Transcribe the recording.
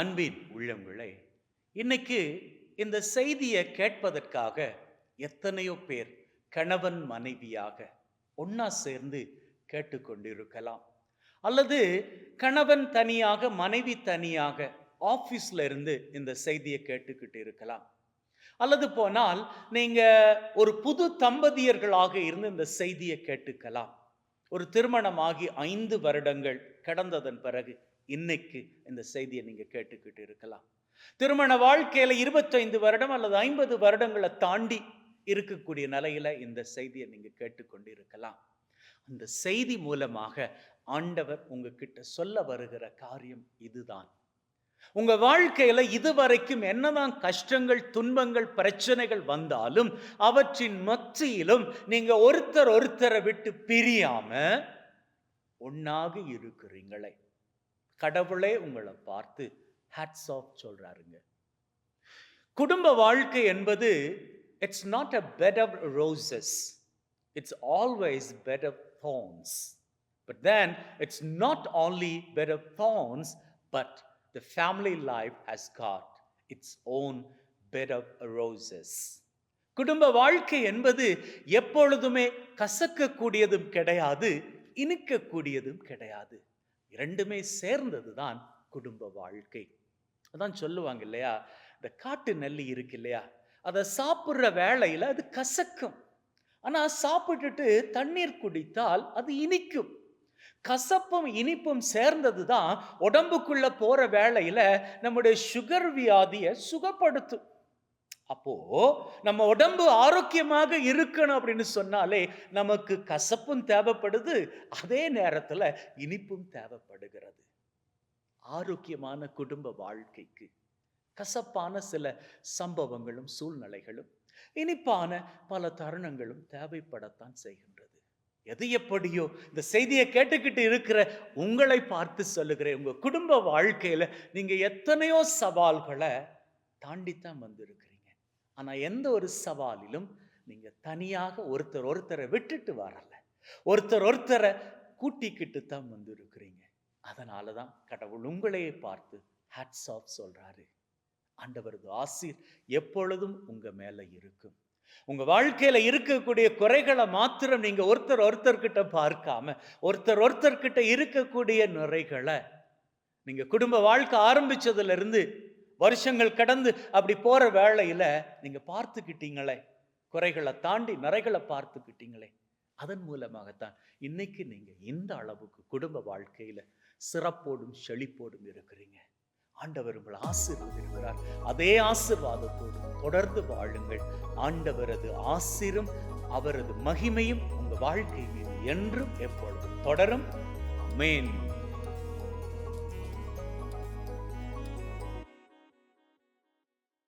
அன்பின் உள்ளங்களே, இன்னைக்கு இந்த செய்தியை கேட்பதற்காக எத்தனையோ பேர் கணவன் மனைவியாக ஒன்னா சேர்ந்து கேட்டுக்கொண்டிருக்கலாம். அல்லது கணவன் தனியாக மனைவி தனியாக ஆபீஸ்ல இருந்து இந்த செய்தியை கேட்டுக்கிட்டு இருக்கலாம். அல்லது போனால் நீங்க ஒரு புது தம்பதியர்களாக இருந்து இந்த செய்தியை கேட்டுக்கலாம். ஒரு திருமணமாகி 5 வருடங்கள் கடந்ததன் பிறகு இன்னைக்கு இந்த செய்தியை நீங்க கேட்டுக்கிட்டு இருக்கலாம். திருமண வாழ்க்கையில 25 வருடம் அல்லது 50 வருடங்களை தாண்டி இருக்கக்கூடிய நிலையில இந்த செய்தியை நீங்க கேட்டுக்கொண்டு இருக்கலாம். அந்த செய்தி மூலமாக ஆண்டவர் உங்ககிட்ட சொல்ல வருகிற காரியம் இதுதான். உங்க வாழ்க்கையில இதுவரைக்கும் என்னதான் கஷ்டங்கள், துன்பங்கள், பிரச்சனைகள் வந்தாலும் அவற்றின் மத்தியிலும் நீங்க ஒருத்தரை விட்டு பிரியாம ஒன்னாக இருக்கிறீங்களே, கடவுளே உங்களை பார்த்து ஹேட்ஸ் ஆஃப் சொல்றாருங்க. குடும்ப வாழ்க்கை என்பது it's not a bed of roses, it's always bed of thorns. But then it's not only bed of thorns, but the family life has got its own bed of roses. குடும்ப வாழ்க்கை என்பது எப்பொழுதுமே கசக்கக்கூடியதும் கிடையாது, இனிக்கக்கூடியதும் கிடையாது. இரண்டுமே சேர்ந்ததுதான் குடும்ப வாழ்க்கை. அதான் சொல்லுவாங்க இல்லையா, இந்த காட்டு நெல்லி இருக்கு இல்லையா, அதை சாப்பிட்ற வேளையில அது கசக்கும். ஆனா சாப்பிட்டுட்டு தண்ணீர் குடித்தால் அது இனிக்கும். கசப்பும் இனிப்பும் சேர்ந்தது தான் உடம்புக்குள்ள போற வேளையில நம்முடைய சுகர் வியாதியை சுகப்படுத்தும். அப்போ நம்ம உடம்பு ஆரோக்கியமாக இருக்கணும் அப்படின்னு சொன்னாலே நமக்கு கசப்பும் தேவைப்படுது, அதே நேரத்துல இனிப்பும் தேவைப்படுகிறது. ஆரோக்கியமான குடும்ப வாழ்க்கைக்கு கசப்பான சில சம்பவங்களும் சூழ்நிலைகளும் இனிப்பான பல தருணங்களும் தேவைப்படத்தான் செய்கின்றது. எது எப்படியோ இந்த செய்தியை கேட்டுக்கிட்டு இருக்கிற உங்களை பார்த்து சொல்லுகிறேன், உங்க குடும்ப வாழ்க்கையில நீங்க எத்தனையோ சவால்களை தாண்டித்தான் வந்திருக்கிறீங்க. ஆனா எந்த ஒரு சவாலிலும் நீங்க தனியாக ஒருத்தரை விட்டுட்டு வரல, ஒருத்தரை கூட்டிக்கிட்டு தான் வந்திருக்கிறீங்க. அதனாலதான் கடவுள் உங்களையே பார்த்து ஹேட்ஸ் ஆஃப் சொல்றாரு. ஆண்டவரது ஆசீர் எப்பொழுதும் உங்க மேல இருக்கும். உங்க வாழ்க்கையில இருக்கக்கூடிய குறைகளை மாத்திரம் நீங்க ஒருத்தர்கிட்ட பார்க்காம ஒருத்தர்கிட்ட இருக்கக்கூடிய நிறைகளை, நீங்க குடும்ப வாழ்க்கை ஆரம்பிச்சதுல இருந்து வருஷங்கள் கடந்து அப்படி போற வேளையில நீங்க பார்த்துக்கிட்டீங்களே, குறைகளை தாண்டி நிறைகளை பார்த்துக்கிட்டீங்களே, அதன் மூலமாகத்தான் இன்னைக்கு நீங்க இந்த அளவுக்கு குடும்ப வாழ்க்கையில சிறப்போடும் செழிப்போடும் இருக்கிறீங்க. ஆண்டவர் உங்களை ஆசீர்வதிக்கிறார். அதே ஆசீர்வாதத்தோடு தொடர்ந்து வாழுங்கள். ஆண்டவரது ஆசீரும் அவரது மகிமையும் உங்க வாழ்க்கை மீது என்றும் எப்பொழுதும் தொடரும். ஆமென்.